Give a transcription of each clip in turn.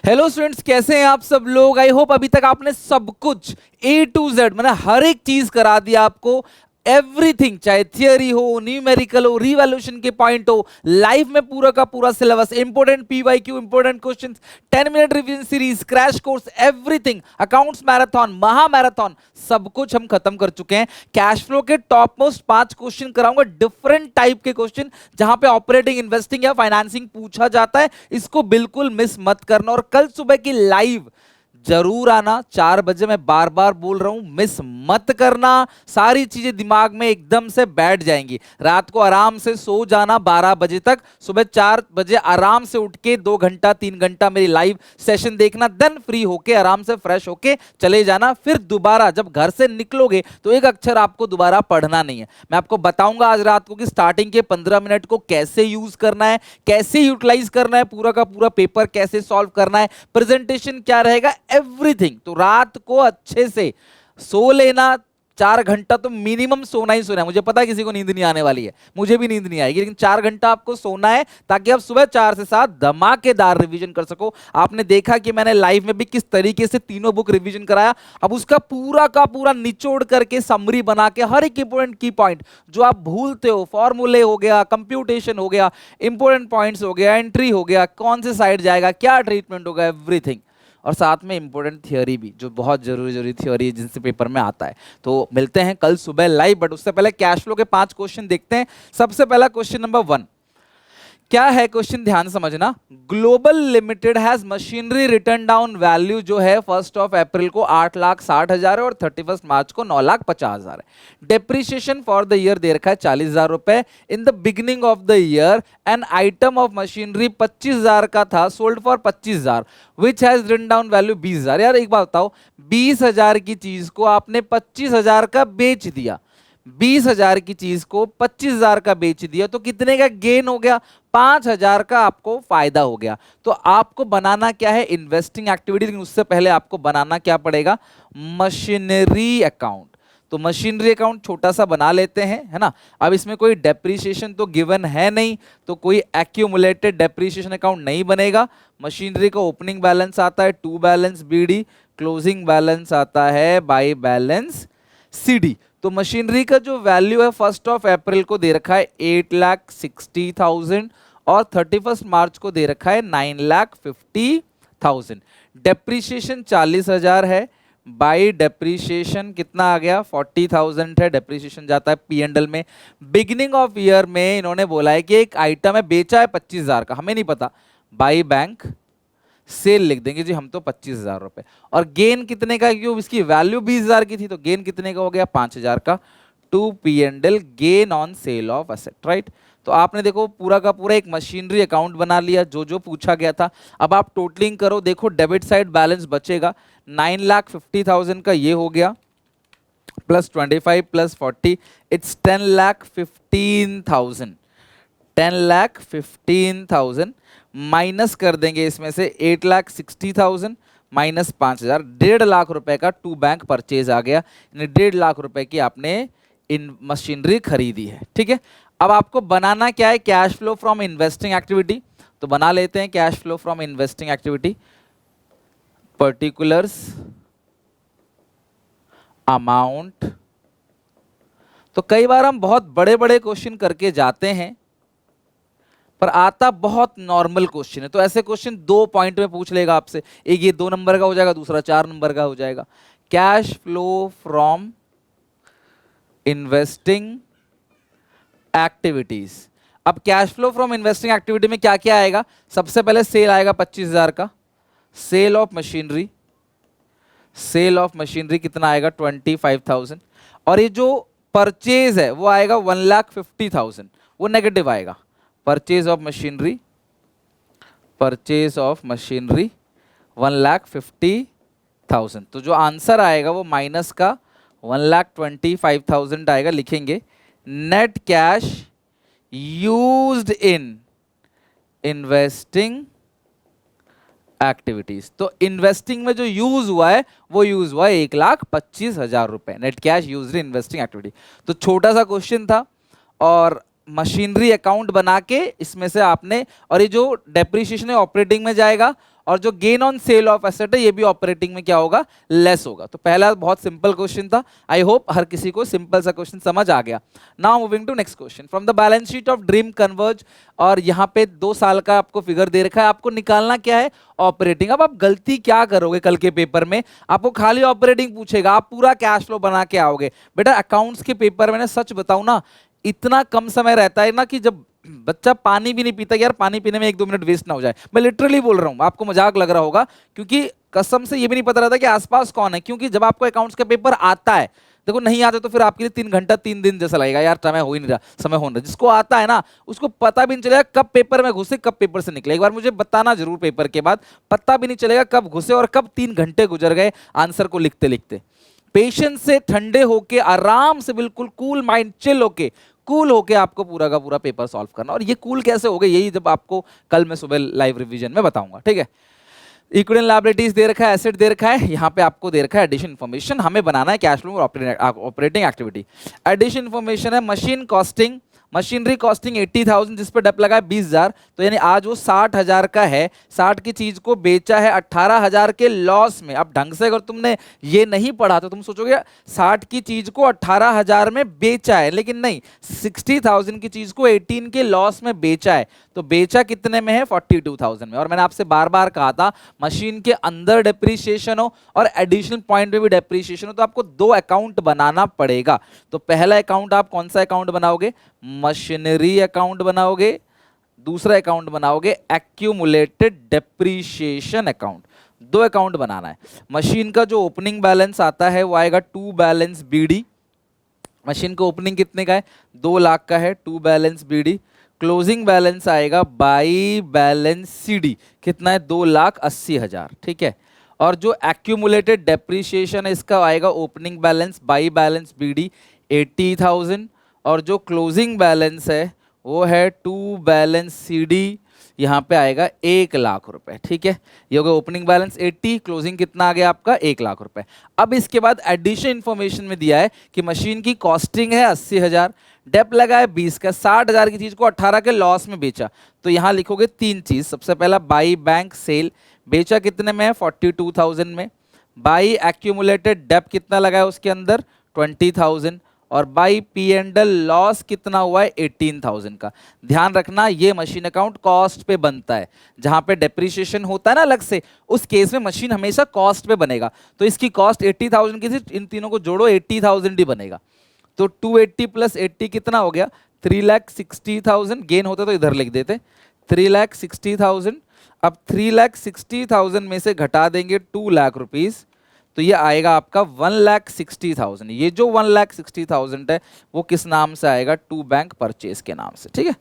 Hello students, कैसे हैं आप सब लोग। आई होप अभी तक आपने सब कुछ ए टू जेड मतलब हर एक चीज करा दिया आपको। एवरीथिंग, चाहे थियरी हो, न्यूमेरिकल हो, रिवैल्यूएशन के पॉइंट हो, लाइव में पूरा का पूरा syllabus, important PYQ, important questions, 10 minute revision series, crash course, everything, accounts marathon, महा मैराथन, सब कुछ हम खत्म कर चुके हैं। कैश फ्लो के टॉप मोस्ट 5 क्वेश्चन कराऊंगा, डिफरेंट टाइप के क्वेश्चन जहां पे ऑपरेटिंग, इन्वेस्टिंग या फाइनेंसिंग पूछा जाता है। इसको बिल्कुल मिस मत करना। और कल सुबह की लाइव जरूर आना 4 बजे। मैं बार बार बोल रहा हूं, मिस मत करना। सारी चीजें दिमाग में एकदम से बैठ जाएंगी। रात को आराम से सो जाना 12 बजे तक, सुबह 4 बजे आराम से उठ के 2 घंटा 3 घंटा मेरी लाइव सेशन देखना, देन फ्री होके आराम से फ्रेश होके चले जाना। फिर दोबारा जब घर से निकलोगे तो एक अक्षर आपको दोबारा पढ़ना नहीं है। मैं आपको बताऊंगा आज रात को कि स्टार्टिंग के 15 मिनट को कैसे यूज करना है, कैसे यूटिलाइज करना है, पूरा का पूरा पेपर कैसे सॉल्व करना है, प्रेजेंटेशन क्या रहेगा, एवरीथिंग। तो रात को अच्छे से सो लेना। 4 घंटा तो मिनिमम सोना ही सोना है। मुझे पता है किसी को नींद नहीं आने वाली है, मुझे भी नींद नहीं आएगी, लेकिन 4 घंटा आपको सोना है ताकि आप सुबह 4 से 7 धमाकेदार रिवीजन कर सको। आपने देखा कि मैंने लाइव में भी किस तरीके से तीनों बुक रिवीजन कराया। अब उसका पूरा का पूरा निचोड़ करके समरी बना के हर एक इंपोर्टेंट की पॉइंट जो आप भूलते हो, फॉर्मूले हो गया, कंप्यूटेशन हो गया, इंपोर्टेंट पॉइंट्स हो गया, एंट्री हो गया, कौन से साइड जाएगा, क्या ट्रीटमेंट होगा, एवरीथिंग। और साथ में इंपॉर्टेंट थियोरी भी, जो बहुत जरूरी थियोरी है जिनसे पेपर में आता है। तो मिलते हैं कल सुबह लाइव, बट उससे पहले कैश फ्लो के 5 क्वेश्चन देखते हैं। सबसे पहला क्वेश्चन नंबर 1 क्या है, क्वेश्चन ध्यान समझना। Global limited has machinery return down value जो है 1 अप्रैल को 8,60,000 है और 31 मार्च को 9,50,000 है। डेप्रिसिएशन फॉर द ईयर दे रखा है 40,000 रुपए। In the beginning of the year an item of machinery 25,000 का था, sold for 25,000, which has written down value 20,000। यार एक बात बताओ, 20,000 की चीज को आपने 25,000 का बेच दिया, 20,000 की चीज को 25,000 का बेच दिया, तो कितने का गेन हो गया? 5,000 का आपको फायदा हो गया। तो आपको बनाना क्या है? Investing activity. लेकिन उससे पहले आपको बनाना क्या पड़ेगा? Machinery account. तो मशीनरी अकाउंट छोटा सा बना लेते हैं, है ना। अब इसमें कोई डेप्रीशिएशन तो गिवन है नहीं, तो कोई एक्यूमुलेटेड डेप्रीशिएशन अकाउंट नहीं बनेगा। मशीनरी का ओपनिंग बैलेंस आता है 2 बैलेंस BD, क्लोजिंग बैलेंस आता है बाई बैलेंस CD। तो मशीनरी का जो वैल्यू है 1 अप्रैल को दे रखा है 8,60,000 और 31 मार्च को दे रखा है 9,50,000। डेप्रीशिएशन 40,000 है, बाई डेप्रीशिएशन कितना आ गया? 40,000 है। डेप्रीशिएशन जाता है P&L में। बिगिनिंग ऑफ ईयर में इन्होंने बोला है कि एक आइटम है, बेचा है 25,000 का, हमें नहीं पता, बाई बैंक सेल लिख देंगे जी हम तो 25,000 रुपए। और गेन कितने का? क्यों, इसकी वैल्यू 20,000 की थी, तो गेन कितने का हो गया? 5,000 का। To P&L gain on sale of asset, right. तो आपने देखो पूरा का पूरा एक मशीनरी अकाउंट बना लिया, जो जो पूछा गया था। अब आप टोटलिंग करो, देखो डेबिट साइड बैलेंस बचेगा 9,50,000 का, ये हो गया, प्लस 25 प्लस 40, इट्स 10,15,000। 10,15,000 माइनस कर देंगे इसमें से 8,60,000 माइनस 5,000, 1.5 लाख रुपए का टू बैंक परचेज आ गया। 1.5 लाख रुपए की आपने इन मशीनरी खरीदी है, ठीक है। अब आपको बनाना क्या है? Cash flow from investing activity. तो बना लेते हैं cash flow from investing activity. Particulars, amount. तो कई बार हम बहुत बड़े बड़े क्वेश्चन करके जाते हैं, पर आता बहुत नॉर्मल क्वेश्चन है। तो ऐसे क्वेश्चन 2 पॉइंट में पूछ लेगा आपसे, एक ये 2 नंबर का हो जाएगा, दूसरा 4 नंबर का हो जाएगा। Cash flow from investing activities. अब cash flow from investing activity में क्या क्या आएगा? सबसे पहले सेल आएगा 25,000 का, sale of machinery. Sale of machinery कितना आएगा? 25,000। और ये जो परचेज है वो आएगा 1,50,000, वो नेगेटिव आएगा। Purchase of machinery, purchase of machinery 1,50,000। तो जो आंसर आएगा वो माइनस का 1,25,000 आएगा। लिखेंगे net cash used in investing activities. तो इन्वेस्टिंग में जो यूज हुआ है वो यूज हुआ है 1,25,000 रुपए, net cash used in investing activity. तो छोटा सा क्वेश्चन था और मशीनरी अकाउंट बना के इसमें से आपने, और ये जो डेप्रिसिएशन है ऑपरेटिंग में जाएगा, और जो gain on sale of asset है ये भी ऑपरेटिंग में क्या होगा, लेस होगा। तो पहला बहुत सिंपल क्वेश्चन था, आई होप हर किसी को सिंपल सा क्वेश्चन समझ आ गया। Now moving to next question, from the balance sheet of Dream Converge, और यहाँ पे 2 साल का आपको फिगर दे रखा है, आपको निकालना क्या है, ऑपरेटिंग। अब आप गलती क्या करोगे कल के पेपर में, आपको खाली ऑपरेटिंग पूछेगा, आप पूरा कैश फ्लो बना के आओगे। बेटा अकाउंट्स के पेपर में सच बताऊं ना, इतना कम समय रहता है ना कि जब बच्चा पानी भी नहीं पीता, यार पानी पीने में 1-2 मिनट वेस्ट ना हो जाए, मैं लिटरली बोल रहा हूं, आपको मजाक लग रहा होगा, क्योंकि कसम से ये भी नहीं पता रहता कि आसपास कौन है। क्योंकि जब आपको अकाउंट्स का पेपर आता है, देखो नहीं आता तो फिर आपके लिए 3 घंटा 3 दिन जैसा लगेगा, यार समय हो ही नहीं रहा, समय हो नहीं रहा। जिसको आता है ना उसको पता भी नहीं चलेगा कब पेपर में घुसे कब पेपर से निकले। एक बार मुझे बताना जरूर, पेपर के बाद पता भी नहीं चलेगा कब घुसे और कब 3 घंटे गुजर गए आंसर को लिखते लिखते। पेशेंस से, ठंडे होके, आराम से, बिल्कुल कूल माइंड, चिल होके, कूल होके आपको पूरा का पूरा पेपर सॉल्व करना। और ये कूल कैसे होगा, यही जब आपको कल मैं सुबह लाइव रिवीजन में बताऊंगा, ठीक है। इक्विटी लायबिलिटीज दे रखा है, एसेट दे रखा है, यहाँ पे आपको दे रखा है एडिशन इन्फॉर्मेशन, हमें बनाना है कैश फ्लो और ऑपरेटिंग एक्टिविटी। एडिशन इन्फॉर्मेशन है मशीन कॉस्टिंग, मशीनरी कॉस्टिंग 80,000, जिस पर डप लगा है 20,000, तो यानी आज वो 60,000 का है, 60 की चीज को बेचा है 18,000 के लॉस में। अब ढंग से अगर तुमने ये नहीं पढ़ा तो तुम सोचोगे 60 की चीज को 18,000 में बेचा है, लेकिन नहीं, 60,000 की चीज को 18 के लॉस में बेचा है। तो बेचा कितने में है, 42,000 में। और मैंने आपसे बार बार कहा था, मशीन के अंदर डेप्रीशिएशन हो और एडिशनल पॉइंट पे भी डेप्रीशिएशन हो तो आपको 2 अकाउंट बनाना पड़ेगा। तो पहला अकाउंट आप कौन सा अकाउंट बनाओगे, मशीनरी अकाउंट बनाओगे, दूसरा अकाउंट बनाओगे एक्यूमुलेटेड डेप्रीशिएशन अकाउंट। 2 अकाउंट बनाना है। मशीन का जो ओपनिंग बैलेंस आता है वो आएगा टू बैलेंस बीडी, मशीन का ओपनिंग कितने का है, 2 लाख का है, to balance BD. Closing balance आएगा बाई बैलेंस सीडी, कितना है, 2,80,000, ठीक है। और जो एक्यूमुलेटेड डेप्रीशिएशन है इसका आएगा opening balance by balance BD 80,000, और जो क्लोजिंग बैलेंस है वो है टू बैलेंस सीडी, यहाँ पे आएगा 1,00,000 रुपए, ठीक है। ये हो गया ओपनिंग बैलेंस 80, क्लोजिंग कितना आ गया आपका 1,00,000 रुपए। अब इसके बाद एडिशन इन्फॉर्मेशन में दिया है कि मशीन की कॉस्टिंग है 80,000, डेप लगा है 20 का, 60,000 की चीज को 18 के लॉस में बेचा। तो यहाँ लिखोगे 3 चीज, सबसे पहला बाई बैंक सेल, बेचा कितने में है, 42,000 में। बाई एक्यूमुलेटेड डेप कितना लगा है उसके अंदर, 20,000, और by P and L loss कितना हुआ है, 18,000 का। ध्यान रखना ये मशीन अकाउंट कॉस्ट पे बनता है, जहां पे डेप्रीशिएशन होता है ना अलग से, उस केस में मशीन हमेशा कॉस्ट पे बनेगा। तो इसकी कॉस्ट 80,000 की थी, इन तीनों को जोड़ो 80,000 ही बनेगा। तो 280 प्लस 80 कितना हो गया, 3,60,000। गेन होता तो इधर लिख देते, 3,60,000। अब 3,60,000 में से घटा देंगे 2 लाख रुपीज, तो ये आएगा आपका 1,60,000। ये जो 1,60,000 है वो किस नाम से आएगा, टू बैंक परचेज के नाम से, ठीक है।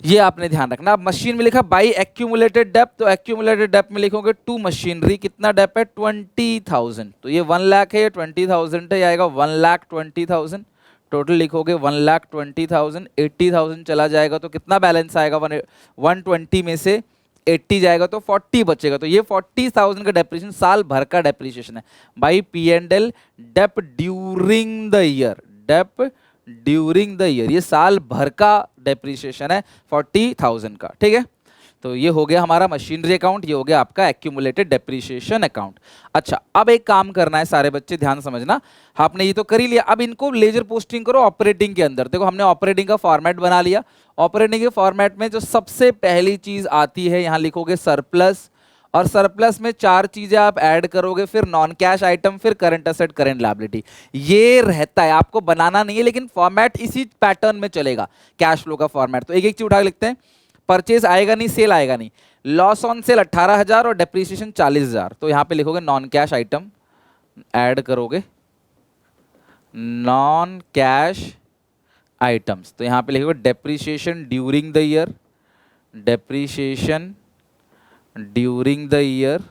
ये आपने ध्यान रखना। अब मशीन में लिखा बाई एक्यूमुलेटेड डेप, तो एक्यूमुलेटेड डेप में लिखोगे टू मशीनरी, कितना डेप है, 20,000। तो ये 1 लाख है, ये 20,000 है, ये आएगा 1,20,000। टोटल लिखोगे 1,20,000, 80,000 चला जाएगा तो कितना बैलेंस आएगा, 120 में से 80 जाएगा तो 40 बचेगा। तो ये 40,000 का डेप्रिसिएशन साल भर का डेप्रिसिएशन है by P and L dep during the year, dep during the year, ये साल भर का डेप्रिसिएशन है 40,000 का, ठीक है। तो ये हो गया हमारा मशीनरी अकाउंट, ये हो गया आपका एक्यूमुलेटेड डेप्रिसिएशन अकाउंट। अच्छा, अब एक काम करना है सारे बच्चे, ध्यान समझना, आपने ये तो कर ही लिया, अब इनको लेजर पोस्टिंग करो ऑपरेटिंग के अंदर। देखो हमने ऑपरेटिंग का फॉर्मेट बना लिया। ऑपरेटिंग के फॉर्मेट में जो सबसे पहली चीज आती है, यहाँ लिखोगे सरप्लस, और सरप्लस में 4 चीजें आप ऐड करोगे, फिर नॉन कैश आइटम, फिर करंट असेट, करंट लायबिलिटी। ये रहता है, आपको बनाना नहीं है, लेकिन फॉर्मेट इसी पैटर्न में चलेगा कैश फ्लो का फॉर्मेट। तो एक एक चीज उठा के लिखते हैं। परचेज आएगा नहीं, सेल आएगा नहीं, लॉस ऑन सेल 18,000 और डेप्रीसिएशन 40,000। तो यहां पे लिखोगे नॉन कैश आइटम, ऐड करोगे नॉन कैश आइटम्स। तो यहां पे लिखोगे depreciation during the year, depreciation during the year,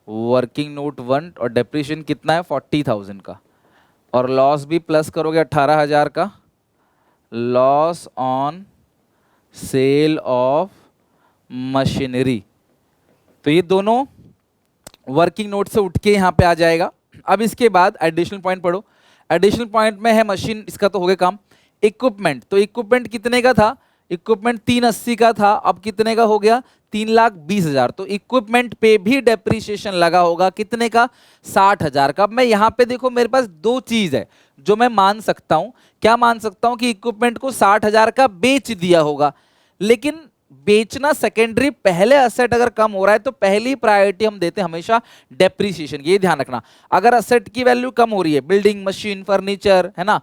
working note 1, और डेप्रीशिएशन कितना है 40,000 का, और लॉस भी प्लस करोगे 18,000 का, loss on sale of machinery. तो ये दोनों वर्किंग नोट से उठ के यहाँ पे आ जाएगा। अब इसके बाद एडिशनल पॉइंट पढ़ो। एडिशनल पॉइंट में है मशीन, इसका तो हो गया काम, इक्विपमेंट, तो इक्विपमेंट कितने का था, इक्विपमेंट 380 का था, अब कितने का हो गया 3,20,000। तो इक्विपमेंट पे भी डेप्रीशिएशन लगा होगा कितने का 60,000 का। अब मैं यहां पे देखो मेरे पास दो चीज है जो मैं मान सकता हूं, क्या मान सकता हूं कि इक्विपमेंट को 60,000 का बेच दिया होगा, लेकिन बेचना सेकेंडरी, पहले असेट अगर कम हो रहा है तो पहली प्रायोरिटी हम देते हैं हमेशा डेप्रीशिएशन। ये ध्यान रखना, अगर असेट की वैल्यू कम हो रही है, बिल्डिंग, मशीन, फर्नीचर, है ना,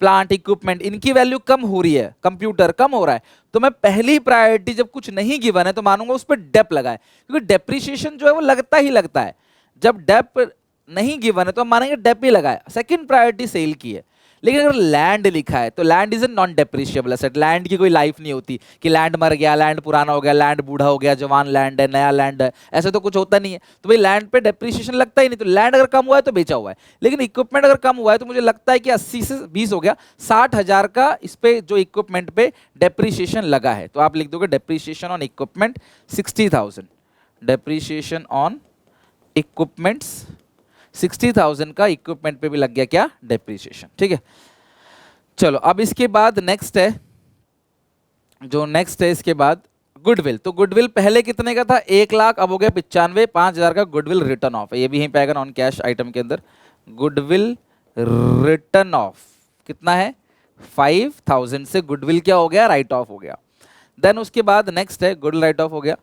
प्लांट, इक्विपमेंट, इनकी वैल्यू कम हो रही है, कंप्यूटर कम हो रहा है, तो मैं पहली प्रायोरिटी जब कुछ नहीं गिवन है तो मानूंगा उस पर डेप लगाए, क्योंकि डेप्रीशिएशन जो है वो लगता ही लगता है। जब डेप नहीं गिवन है तो हम मानेंगे डेप ही लगाए। सेकंड प्रायोरिटी सेल की है, लेकिन अगर लैंड लिखा है तो land is a non depreciable asset. Land की कोई लाइफ नहीं होती कि लैंड मर गया, लैंड पुराना हो गया, लैंड बूढ़ा हो गया, जवान लैंड है, नया लैंड है, ऐसे तो कुछ होता नहीं है। तो भाई लैंड पे डेप्रिशिएशन लगता ही नहीं, तो लैंड अगर कम हुआ है तो बेचा हुआ है। लेकिन इक्विपमेंट अगर कम हुआ है तो मुझे लगता है कि 80 से 20 हो गया, 60,000 का इस पे जो इक्विपमेंट पे डेप्रिशिएशन लगा है। तो आप लिख दोगे depreciation on equipment 60,000, depreciation on equipments 60,000 का इक्विपमेंट पे भी लग गया क्या, डेप्रिसिएशन। ठीक है, चलो अब इसके बाद नेक्स्ट है, जो नेक्स्ट है इसके बाद गुडविल। तो गुडविल पहले कितने का था 1,00,000, अब हो गया 95, 5,000 का गुडविल रिटर्न ऑफ है, ये भी यहीं पे आएगा नॉन कैश आइटम के अंदर। गुडविल रिटर्न ऑफ कितना है 5,000 से गुडविल क्या हो गया, राइट ऑफ हो गया। देन उसके बाद नेक्स्ट है गुडविल राइट ऑफ हो गया।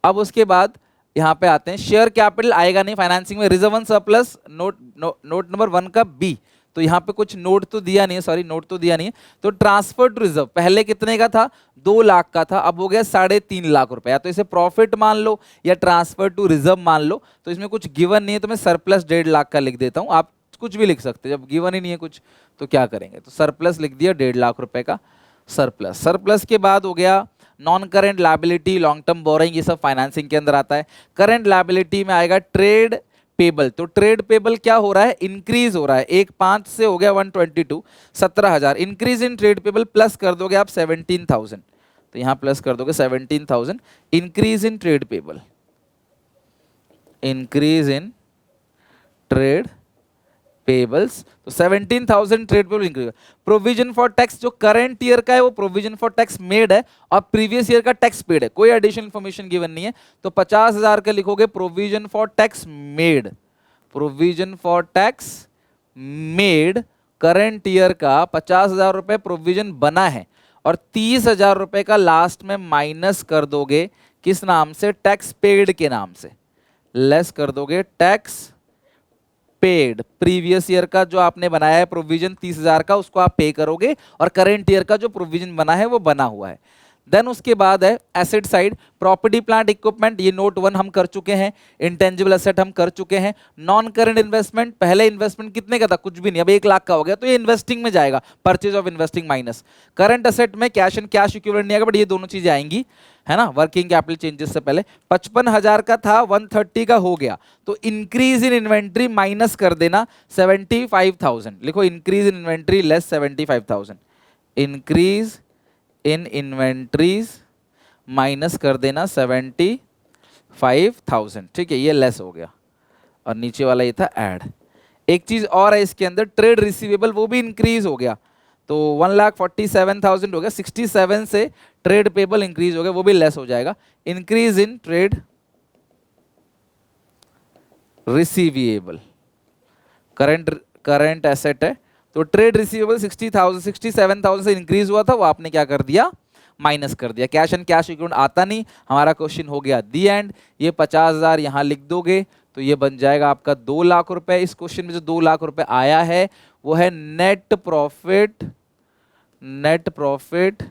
अब उसके बाद यहां पे आते हैं, शेयर कैपिटल आएगा नहीं फाइनेंसिंग में, reserve and surplus note number 1 का बी। तो यहाँ पे कुछ नोट तो दिया नहीं है, सॉरी नोट तो दिया नहीं है। तो ट्रांसफर टू रिजर्व पहले कितने का था 2,00,000 का था, अब हो गया 3.5 लाख रुपए। या तो इसे प्रॉफिट मान लो या ट्रांसफर टू रिजर्व मान लो। तो इसमें कुछ गिवन नहीं है तो मैं सरप्लस 1.5 लाख का लिख देता हूँ, आप कुछ भी लिख सकते हैं, जब गिवन ही नहीं है कुछ तो क्या करेंगे, तो सरप्लस लिख दिया 1.5 लाख रुपए का सरप्लस। सरप्लस के बाद हो गया non current liability, long term borrowing, ये सब फाइनेंसिंग के अंदर आता है। करेंट लायबिलिटी में आएगा ट्रेड पेबल। तो ट्रेड पेबल क्या हो रहा है, इंक्रीज हो रहा है, 1,5 से हो गया 122, 17,000 increase in trade payable, plus कर दोगे आप 17,000, तो यहां प्लस कर दोगे 17,000 increase in trade payable, increase in trade payables. तो 17,000 trade payable increase. Provision for tax जो करंट ईयर का है वो प्रोविजन फॉर टैक्स मेड है और प्रीवियस ईयर का टैक्स पेड है, कोई एडिशनल इंफॉर्मेशन गिवन नहीं है। तो 50,000 का लिखोगे provision for tax made, provision for tax made current year का 50,000 रुपए प्रोविजन बना है, और 30,000 रुपए का लास्ट में माइनस कर दोगे किस नाम से, टैक्स पेड के नाम से, लेस कर दोगे टैक्स पेड। प्रीवियस ईयर का जो आपने बनाया है प्रोविजन 30,000 का, उसको आप पे करोगे, और करंट ईयर का जो प्रोविजन बना है वो बना हुआ है। देन उसके बाद है asset side, property plant equipment, ये नोट 1 हम कर चुके हैं, इंटेंजिबल एसेट हम कर चुके हैं। नॉन करंट इन्वेस्टमेंट, पहले इन्वेस्टमेंट कितने का था, कुछ भी नहीं, अब 1,00,000 का हो गया तो ये इन्वेस्टिंग में जाएगा, purchase of investing minus. Current asset में कैश एंड कैश इक्विवेलेंट नहीं आएगा, बट ये दोनों चीजें आएंगी, है ना, वर्किंग कैपिटल चेंजेस से पहले। 55,000 का था 130 का हो गया, तो इंक्रीज इन इन्वेंट्री माइनस कर देना 75,000, लिखो increase in inventory less 75,000, increase in inventories minus कर देना 75,000। ठीक है, ये लेस हो गया, और नीचे वाला ये था ऐड। एक चीज और है इसके अंदर, ट्रेड रिसीवेबल वो भी इंक्रीज हो गया, तो 1,47,000 हो गया, 67 से ट्रेड पेबल इंक्रीज हो गया, वो भी लेस हो जाएगा। Increase in trade receivable, current asset है, तो ट्रेड रिसीवेबल 67,000 से इंक्रीज हुआ था, वो आपने क्या कर दिया, माइनस कर दिया। कैश एंड कैश इक्विवेलेंट आता नहीं, हमारा क्वेश्चन हो गया दी एंड। ये 50,000 यहां लिख दोगे तो ये बन जाएगा आपका 2,00,000 रुपए। इस क्वेश्चन में जो 2,00,000 रुपए आया है वो है net profit, net profit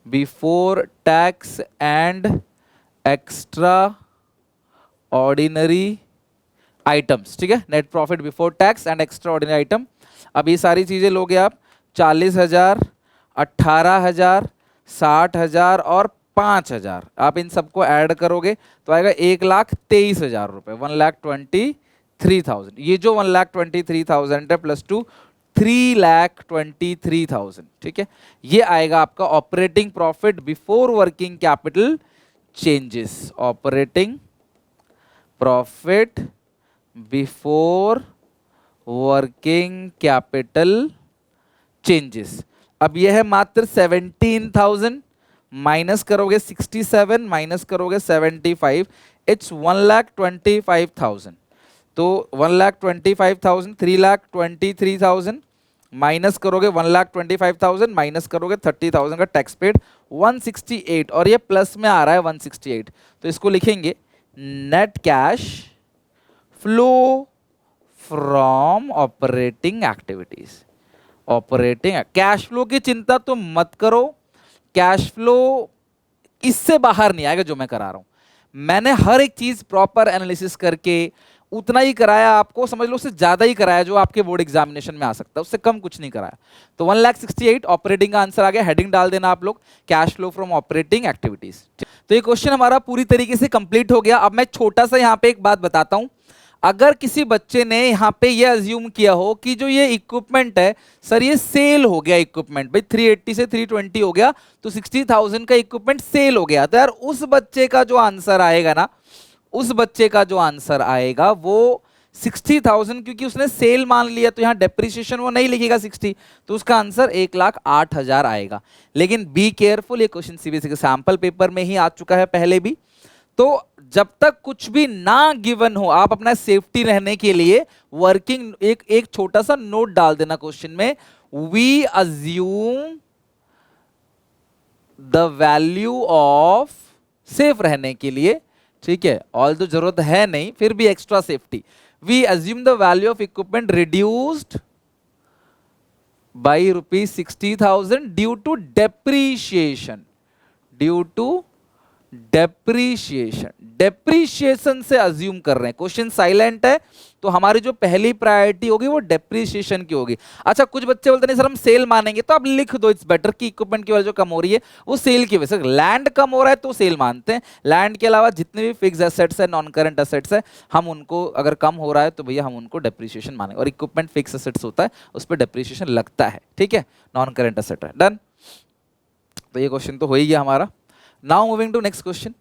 before tax and extra ordinary items. ठीक है, net profit before tax and extra ordinary item. अब ये सारी चीजें लोगे आप 40,000, 18,000, 60,000 और 5,000, आप इन सबको ऐड करोगे तो आएगा 1,23,000 रुपए, 1,23,000। ये जो 1,23,000 है प्लस 2 3,23,000। ठीक है, ये आएगा आपका operating profit before working capital changes, operating profit before working capital changes. अब ये है मात्र 17,000, माइनस करोगे 67, माइनस करोगे 75, इट्स 1,25,000। तो 1,25,000, 3,23,000 माइनस करोगे 1,25,000, माइनस करोगे 30,000 का टैक्स पेड 168, और ये प्लस में आ रहा है 168। तो इसको लिखेंगे net cash flow from operating activities. Operating cash flow की चिंता तो मत करो, कैश फ्लो इससे बाहर नहीं आएगा जो मैं करा रहा हूं। मैंने हर एक चीज प्रॉपर एनालिसिस करके उतना ही कराया, आपको समझ लो उससे ज्यादा ही कराया जो आपके बोर्ड एग्जामिनेशन में आ सकता है, उससे कम कुछ नहीं कराया। तो 1,68,000 ऑपरेटिंग का आंसर आ गया। हेडिंग डाल देना आप लोग, cash flow from operating activities. तो ये क्वेश्चन हमारा पूरी तरीके से कंप्लीट हो गया। अब मैं छोटा सा यहाँ पे एक बात बताता हूं। अगर किसी बच्चे ने यहाँ पे ये अज्यूम किया हो कि जो ये इक्विपमेंट है सर ये सेल हो गया इक्विपमेंट, भाई 380 से 320 हो गया तो 60,000 का इक्विपमेंट सेल हो गया, तो यार उस बच्चे का जो आंसर आएगा ना, उस बच्चे का जो आंसर आएगा वो 60,000, क्योंकि उसने सेल मान लिया तो यहाँ डेप्रिसिएशन वो नहीं लिखेगा 60, तो उसका आंसर 1,08,000 आएगा। लेकिन बी केयरफुल, ये क्वेश्चन सीबीएसई के सैंपल पेपर में ही आ चुका है पहले भी। तो जब तक कुछ भी ना गिवन हो, आप अपना सेफ्टी रहने के लिए वर्किंग एक छोटा सा नोट डाल देना क्वेश्चन में, we assume the value of, safe रहने के लिए, ठीक है, ऑल तो जरूरत है नहीं फिर भी extra safety, we assume the value of equipment reduced by ₹60,000 due to depreciation, due to depreciation. Depreciation से अज्यूम कर रहे हैं, क्वेश्चन साइलेंट है तो हमारी जो पहली प्रायोरिटी होगी वो डेप्रीशिएशन की होगी। अच्छा कुछ बच्चे बोलते नहीं सर हम सेल मानेंगे, तो आप लिख दो इट्स बेटर कि इक्विपमेंट की वजह जो कम हो रही है वो सेल की वजह से, लैंड कम हो रहा है तो सेल मानते हैं, लैंड के अलावा जितने भी फिक्स एसेट्स है नॉन करंट एसेट्स है हम उनको अगर कम हो रहा है तो भैया हम उनको डेप्रीशिएशन मानेंगे, और इक्विपमेंट फिक्स एसेट्स होता है उस पर डेप्रीशिएशन लगता है, ठीक है, नॉन करंट एसेट है। डन, तो ये क्वेश्चन तो हो ही गया हमारा। Now moving to next question.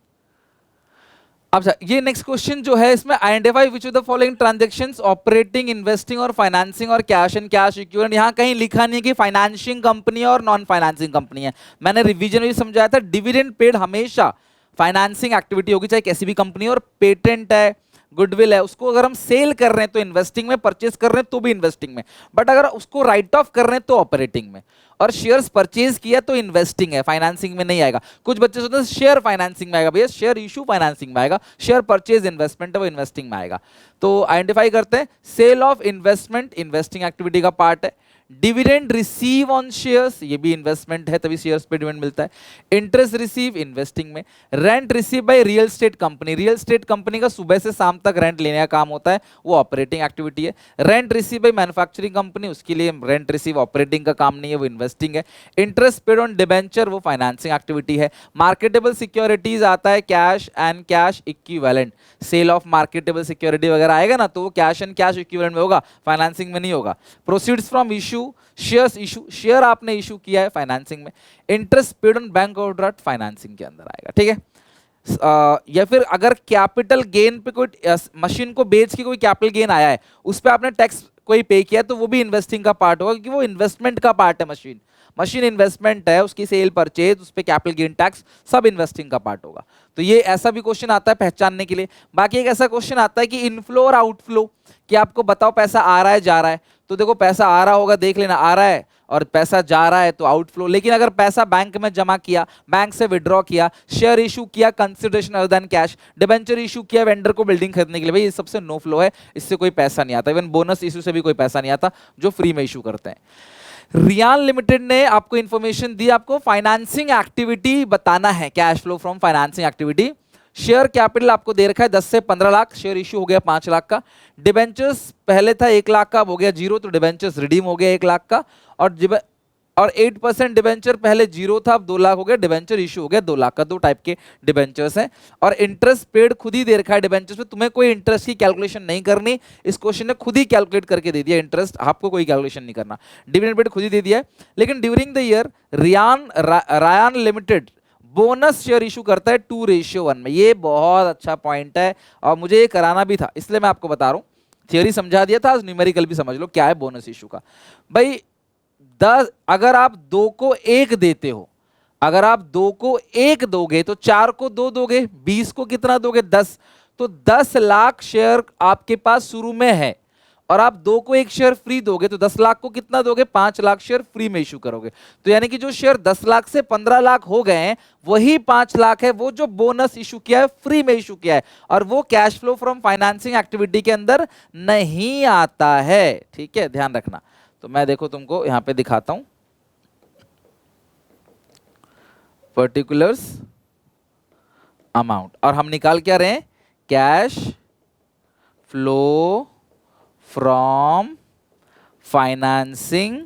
अच्छा ये नेक्स्ट क्वेश्चन जो है इसमें identify which of the following transactions operating, investing और फाइनेंसिंग और कैश एंड कैश इक्विवेलेंट, यहां कहीं लिखा नहीं है कि फाइनेंसिंग कंपनी और नॉन फाइनेंसिंग कंपनी है। मैंने रिवीजन में भी समझाया था डिविडेंड पेड हमेशा फाइनेंसिंग एक्टिविटी होगी, चाहे कैसी भी कंपनी, और पेटेंट है, गुडविल है, उसको अगर हम सेल कर रहे हैं तो इन्वेस्टिंग में, परचेज कर रहे हैं तो भी इन्वेस्टिंग में, बट अगर उसको राइट ऑफ कर रहे हैं तो ऑपरेटिंग में, और शेयर्स परचेज किया तो इन्वेस्टिंग है, फाइनेंसिंग में नहीं आएगा। कुछ बच्चे सोचते हैं शेयर फाइनेंसिंग में आएगा, भैया शेयर इशू फाइनेंसिंग में आएगा, शेयर परचेज इन्वेस्टमेंट है वो इन्वेस्टिंग में आएगा। तो आइडेंटिफाई करते हैं, sale of investment investing activity का पार्ट है, डिविडेंड रिसीव ऑन शेयर्स ये भी इन्वेस्टमेंट है तभी शेयर्स पे डिविडेंड मिलता है, इंटरेस्ट रिसीव इन्वेस्टिंग में, rent receive by real estate company, real estate company का सुबह से शाम तक रेंट लेने का काम होता है वो ऑपरेटिंग एक्टिविटी है, rent receive by manufacturing company उसके लिए रेंट रिसीव ऑपरेटिंग का काम नहीं है वो इन्वेस्टिंग है, इंटरेस्ट पेड ऑन डिबेंचर वो फाइनेंसिंग एक्टिविटी है, मार्केटेबल सिक्योरिटीज आता है cash and cash equivalent, sale of marketable security वगैरह आएगा ना तो वो कैश एंड कैश इक्विवेलेंट में होगा, फाइनेंसिंग में नहीं होगा, proceeds from issue, shares issue, share आपने इशू किया है फाइनेंसिंग में, interest paid on bank overdraft financing के अंदर आएगा, ठीक है। या फिर अगर कैपिटल गेन पे कोई मशीन को बेच के कोई कैपिटल गेन आया है उस पे आपने टैक्स कोई पे किया तो वो भी इन्वेस्टिंग का पार्ट होगा, क्योंकि वो इन्वेस्टमेंट का पार्ट है, मशीन इन्वेस्टमेंट है, उसकी सेल परचेज उस पे कैपिटल गेन टैक्स सब इन्वेस्टिंग का पार्ट होगा। तो ये ऐसा भी क्वेश्चन आता है पहचानने के लिए। बाकी एक ऐसा क्वेश्चन आता है कि इनफ्लो और आउटफ्लो, कि आपको बताओ पैसा आ रहा है जा रहा है, तो देखो पैसा आ रहा होगा देख लेना, आ रहा है, और पैसा जा रहा है तो आउटफ्लो। लेकिन अगर पैसा बैंक में जमा किया, बैंक से विड्रॉ किया, शेयर इशू किया consideration other than cash, debenture issue किया वेंडर को बिल्डिंग खरीदने के लिए, भाई ये सबसे नो फ्लो है, इससे कोई पैसा नहीं आता, इवन बोनस इशू से भी कोई पैसा नहीं आता जो फ्री में इशू करते हैं। रियान लिमिटेड ने आपको इंफॉर्मेशन दी, आपको फाइनेंसिंग एक्टिविटी बताना है, cash flow from financing activity. Share capital आपको दे रखा है 10 से 15 लाख, शेयर इशू हो गया 5 लाख का, डिबेंचर्स पहले था 1 लाख का, अब हो गया 0, तो डिबेंचर्स रिडीम हो गया 1 लाख का, और 8% डिबेंचर पहले 0 था अब 2 लाख हो गया, डिबेंचर इशू हो गया 2 लाख का। 2 टाइप के डिबेंचर्स हैं, और इंटरेस्ट पेड खुद ही दे रखा है डिबेंचर्स में, तुम्हें कोई इंटरेस्ट की कैलकुलेशन नहीं करनी, इस क्वेश्चन ने खुद ही कैलकुलेट करके दे दिया इंटरेस्ट, आपको कोई कैलकुलेशन नहीं करना, डिविडेंड पेड खुद ही दे दिया है। लेकिन ड्यूरिंग द ईयर रायान लिमिटेड बोनस शेयर इशू करता है 2:1 में, ये बहुत अच्छा पॉइंट है और मुझे ये कराना भी था, इसलिए मैं आपको बता रहा हूँ, थियरी समझा दिया था, आज न्यूमेरिकल भी समझ लो क्या है बोनस इशू का। भाई 10, अगर आप 2 को 1 देते हो, अगर आप 2 को 1 दोगे तो 4 को 2 दोगे, 20 को कितना दोगे 10, तो 10 लाख शेयर आपके पास शुरू में है, और आप 2 को 1 शेयर फ्री दोगे तो 10 लाख को कितना दोगे, 5 लाख शेयर फ्री में इशू करोगे। तो यानी कि जो शेयर 10 लाख से 15 लाख हो गए हैं वही 5 लाख है, वो जो बोनस इशू किया है फ्री में इशू किया है, और वो cash flow from financing activity के अंदर नहीं आता है। ठीक है, ध्यान रखना। तो मैं देखो तुमको यहां पे दिखाता हूं पर्टिकुलर्स अमाउंट, और हम निकाल क्या रहे हैं, cash flow from financing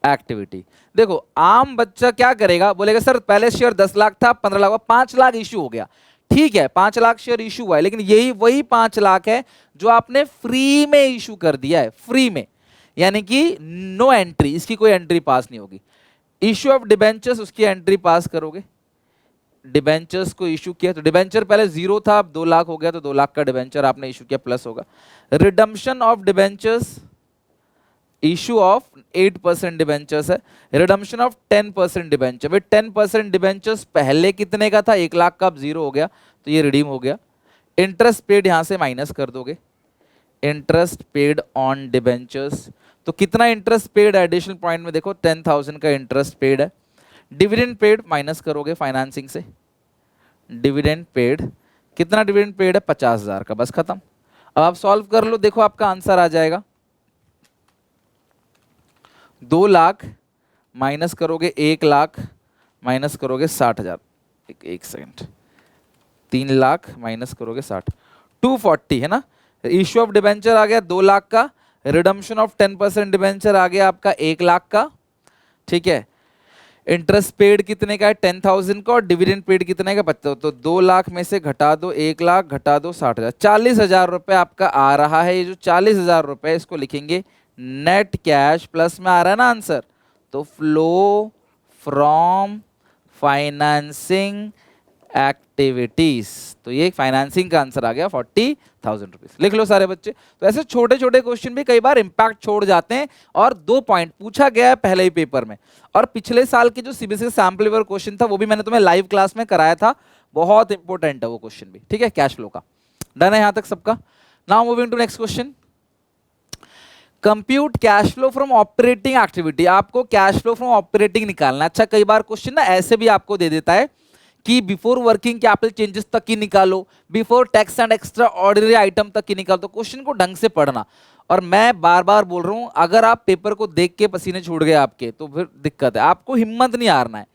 activity. देखो आम बच्चा क्या करेगा, बोलेगा सर पहले शेयर 10 लाख था, 15 लाख, 5 लाख इशू हो गया। ठीक है, 5 लाख शेयर इशू हुआ है, लेकिन यही वही 5 लाख है जो आपने फ्री में इशू कर दिया है, फ्री में, यानी कि नो एंट्री, इसकी कोई एंट्री पास नहीं होगी। इशू ऑफ डिबेंचर्स, उसकी एंट्री पास करोगे। डिबेंचर्स को इशू किया तो डिबेंचर पहले 0 था, अब 2 लाख हो गया, तो 2 लाख का डिबेंचर आपने इशू किया, प्लस होगा। Redemption of debentures, issue of 8% debentures है, रिडम्पशन ऑफ 10% डिबेंचर, भाई 10% डिबेंचर्स पहले कितने का था, 1 लाख का, अब 0 हो गया, तो ये रिडीम हो गया। इंटरेस्ट पेड यहां से माइनस कर दोगे, इंटरेस्ट पेड ऑन डिबेंचर्स, तो कितना इंटरेस्ट पेड है एडिशनल पॉइंट में देखो, 10,000 का इंटरेस्ट पेड है। डिविडेंड पेड माइनस करोगे फाइनेंसिंग से, डिविडेंड पेड, कितना डिविडेंड पेड है, 50,000 का, बस खत्म। अब आप सॉल्व कर लो, देखो आपका आंसर आ जाएगा 2 लाख माइनस करोगे 1 लाख माइनस करोगे 60,000, एक सेकंड, 3 लाख माइनस करोगे 60, 240 है ना। इश्यू ऑफ डिबेंचर आ गया 2 लाख का, रिडम्पशन ऑफ 10% डिबेंचर आ गया आपका 1 लाख का। ठीक है, इंटरेस्ट पेड कितने का है, 10,000 का, और डिविडेंड पेड कितने का, 50, तो 2 लाख में से घटा दो 1 लाख, घटा दो 60,000, 40,000 रुपए आपका आ रहा है। ये जो 40,000 रुपए, इसको लिखेंगे नेट कैश, प्लस में आ रहा है ना आंसर, तो फ्लो फ्रॉम फाइनेंसिंग एक्टिविटीज, तो ये फाइनेंसिंग का आंसर आ गया 40,000 रुपीज। लिख लो सारे बच्चे। तो ऐसे छोटे छोटे क्वेश्चन भी कई बार इंपैक्ट छोड़ जाते हैं, और 2 पॉइंट पूछा गया है पहले ही पेपर में। और पिछले साल की जो सीबीएसई सैंपल पेपर क्वेश्चन था वो भी मैंने तुम्हें लाइव क्लास में कराया था, बहुत इंपॉर्टेंट है वो क्वेश्चन भी। ठीक है, कैश फ्लो का डन है यहां तक सबका। Now moving to next question, compute cash flow from operating activity. आपको कैश फ्लो फ्रॉम ऑपरेटिंग निकालना। अच्छा, कई बार क्वेश्चन ना ऐसे भी आपको दे देता है कि बिफोर वर्किंग कैपिटल चेंजेस तक ही निकालो, before tax and extra ordinary item तक ही निकालो। तो क्वेश्चन को ढंग से पढ़ना, और मैं बार बार बोल रहा हूं, अगर आप पेपर को देख के पसीने छूट गए आपके तो फिर दिक्कत है। आपको हिम्मत नहीं हारना है,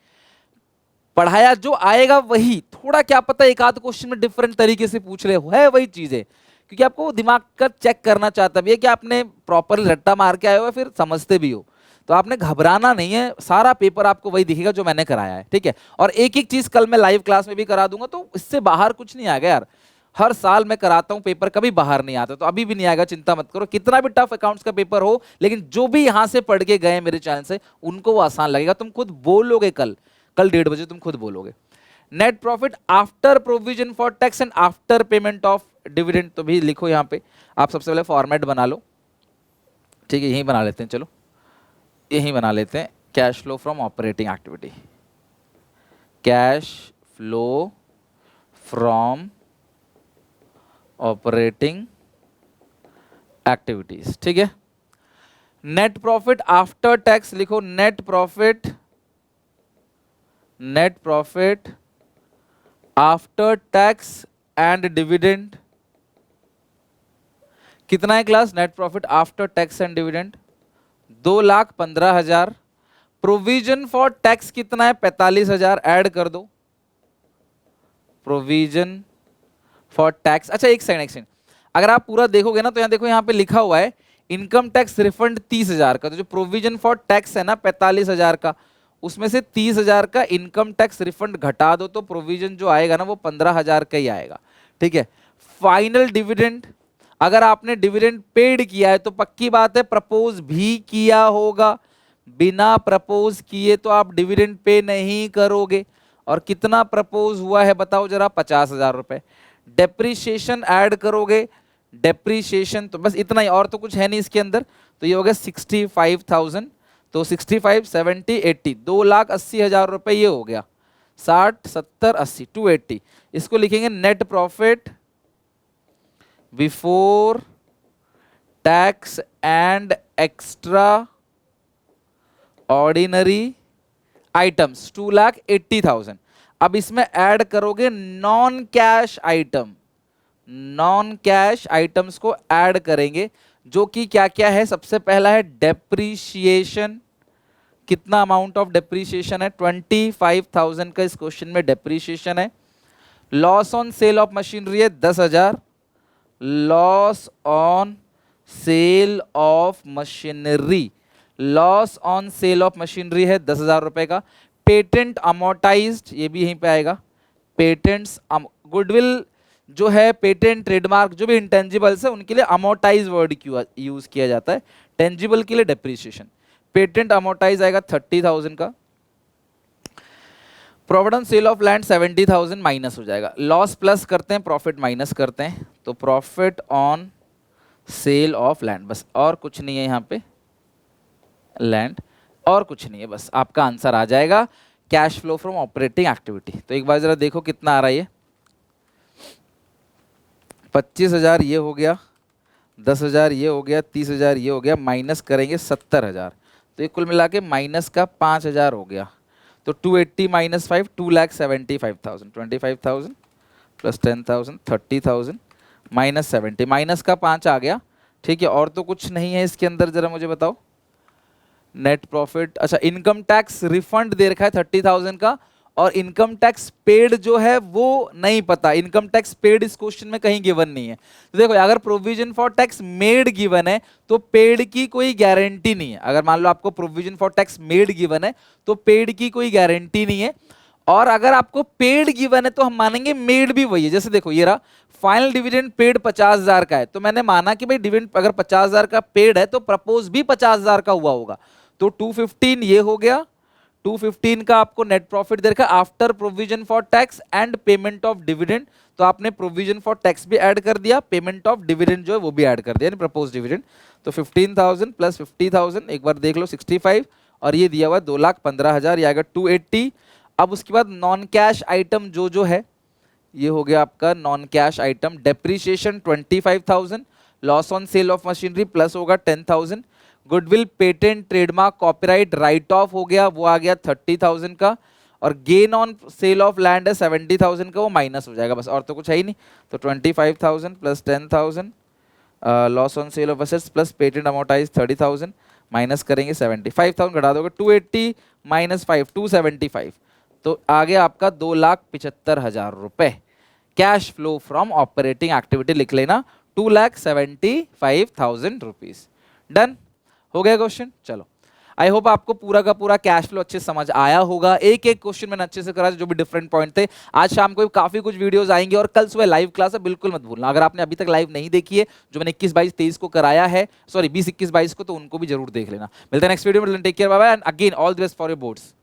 पढ़ाया जो आएगा वही, थोड़ा क्या पता एक आध क्वेश्चन में डिफरेंट तरीके से पूछ रहे हो, है वही चीजें, क्योंकि आपको दिमाग का चेक करना चाहता भी है कि आपने प्रॉपर रट्टा मार के आए हो, फिर समझते भी हो। तो आपने घबराना नहीं है, सारा पेपर आपको वही दिखेगा जो मैंने कराया है। ठीक है, और एक एक चीज कल मैं लाइव क्लास में भी करा दूंगा, तो इससे बाहर कुछ नहीं आएगा यार। हर साल मैं कराता हूं पेपर, कभी बाहर नहीं आता, तो अभी भी नहीं आएगा, चिंता मत करो। कितना भी टफ अकाउंट्स का पेपर हो, लेकिन जो भी यहां से पढ़ के गए मेरे चैनल से, उनको वो आसान लगेगा। तुम खुद बोलोगे, कल 1:30 बजे तुम खुद बोलोगे। Net profit after provision for tax and after payment of dividend, तो भी लिखो यहां पे। आप सबसे पहले फॉर्मेट बना लो। ठीक है, यही बना लेते हैं, चलो यही बना लेते हैं। Cash flow from operating activity, cash flow from operating activities. ठीक है, नेट प्रॉफिट आफ्टर टैक्स लिखो, net profit after tax and dividend. कितना है class, net profit after tax and dividend 2,15,000। Provision for tax कितना है, 45,000, ऐड कर दो provision for tax. अच्छा एक सेकंड, अगर आप पूरा देखोगे ना, तो यहां देखो, यहां पे लिखा हुआ है इनकम टैक्स रिफंड 30,000 का। तो जो प्रोविजन फॉर टैक्स है ना 45,000 का, उसमें से 30,000 का इनकम टैक्स रिफंड घटा दो, तो प्रोविजन जो आएगा ना वो 15,000 का ही आएगा। ठीक है, फाइनल डिविडेंड, अगर आपने डिविडेंड पेड किया है तो पक्की बात है प्रपोज भी किया होगा, बिना प्रपोज किए तो आप डिविडेंड पे नहीं करोगे। और कितना प्रपोज हुआ है बताओ जरा, 50,000 रुपए। डेप्रीशिएशन ऐड करोगे, डेप्रीशिएशन तो बस इतना ही, और तो कुछ है नहीं इसके अंदर, तो ये हो गया 65,000। तो 65, 70, 80, 2,80,000 रुपए ये हो गया। 60, 70, 80, 280। इसको लिखेंगे net profit before tax and extra ordinary items 2,80,000। अब इसमें ऐड करोगे non cash item, non cash items को ऐड करेंगे, जो कि क्या क्या है। सबसे पहला है डेप्रीशिएशन। कितना अमाउंट ऑफ डेप्रीशिएशन है? 25,000 का इस क्वेश्चन में डेप्रीशिएशन है। Loss on sale of machinery है 10,000। Loss on sale of machinery, loss on sale of machinery है 10,000 रुपए का। पेटेंट अमोर्टाइज्ड, ये भी यहीं पे आएगा। पेटेंट्स, गुडविल जो है, पेटेंट ट्रेडमार्क जो भी इंटेंजिबल्स है उनके लिए अमोर्टाइज वर्ड यूज किया जाता है, टेंजिबल के लिए डेप्रीशिएशन। पेटेंट अमोर्टाइज आएगा 30,000 का। Profit on sale of land 70,000 minus हो जाएगा। लॉस प्लस करते हैं, प्रॉफिट माइनस करते हैं, तो profit on sale of land, बस और कुछ नहीं है यहाँ पे, लैंड और कुछ नहीं है, बस आपका आंसर आ जाएगा cash flow from operating activity. तो एक बार जरा देखो कितना आ रहा है ये। 25,000 ये हो गया, 10,000 ये हो गया, 30,000 ये हो गया, माइनस करेंगे 70,000, तो ये कुल मिला के माइनस का 5,000 हो गया। तो 280 माइनस 5, 2,75,000, 25,000 प्लस 10,000, 30,000 माइनस 70, माइनस का 5 आ गया। ठीक है, और तो कुछ नहीं है इसके अंदर, जरा मुझे बताओ। नेट प्रॉफिट, अच्छा इनकम टैक्स रिफंड दे रखा है 30,000 का, और इनकम टैक्स पेड जो है वो नहीं पता। इनकम टैक्स पेड इस क्वेश्चन में कहीं गिवन नहीं है। तो देखो, अगर provision for tax made given है तो पेड की कोई गारंटी नहीं है। अगर मान लो आपको provision for tax made given है तो पेड की कोई गारंटी नहीं है। और अगर आपको पेड गिवन है तो हम मानेंगे मेड भी वही है। जैसे देखो ये रहा, फाइनल डिविडेंड पेड 50,000 का है, तो मैंने माना कि भाई डिविडेंड अगर 50,000 का पेड है तो प्रपोज भी 50,000 का हुआ होगा। तो 215 ये हो गया, 215 का आपको नेट प्रॉफिट दे रखा after provision for tax and payment of dividend. तो आपने प्रोविजन फॉर टैक्स भी ऐड कर दिया, पेमेंट ऑफ डिविडेंड जो है वो भी ऐड कर दिया, प्रपोज डिविडेंड। तो 15,000 प्लस 50,000, एक बार देख लो 65, और ये दिया हुआ 2,15,000, ये आएगा 280। अब उसके बाद नॉन कैश आइटम जो है, ये हो गया आपका non cash item. Depreciation 25,000, loss on sale of machinery plus होगा 10,000, goodwill, patent, trademark, copyright right of हो गया, वो आ गया 30,000 का, और gain on sale of land है 70,000 का, वो माइनस हो जाएगा, बस और तो कुछ है ही नहीं। तो 25,000 plus 10,000, loss on sale of assets plus patent amortise 30,000, minus करेंगे 75,000, घटा दोगे 280 माइनस 5, 275, तो आ गया आपका 2,75,000 रुपए। Cash flow from operating activity लिख लेना, 2,75,000 रुपीज। डन हो गया क्वेश्चन। चलो, आई होप आपको पूरा का पूरा कैश फ्लो अच्छे से समझ आया होगा। एक एक क्वेश्चन मैंने अच्छे से करा, जो भी डिफरेंट पॉइंट थे। आज शाम को काफी कुछ वीडियोस आएंगे, और कल सुबह लाइव क्लास है, बिल्कुल मत भूलना। अगर आपने अभी तक लाइव नहीं देखी है, जो मैंने 21, 22, 23 को कराया है, सॉरी 20, 21, 22 को, तो उनको भी जरूर देख लेना। मिलते हैं नेक्स्ट वीडियो में। Take care, bye bye, and again all the best for your boards.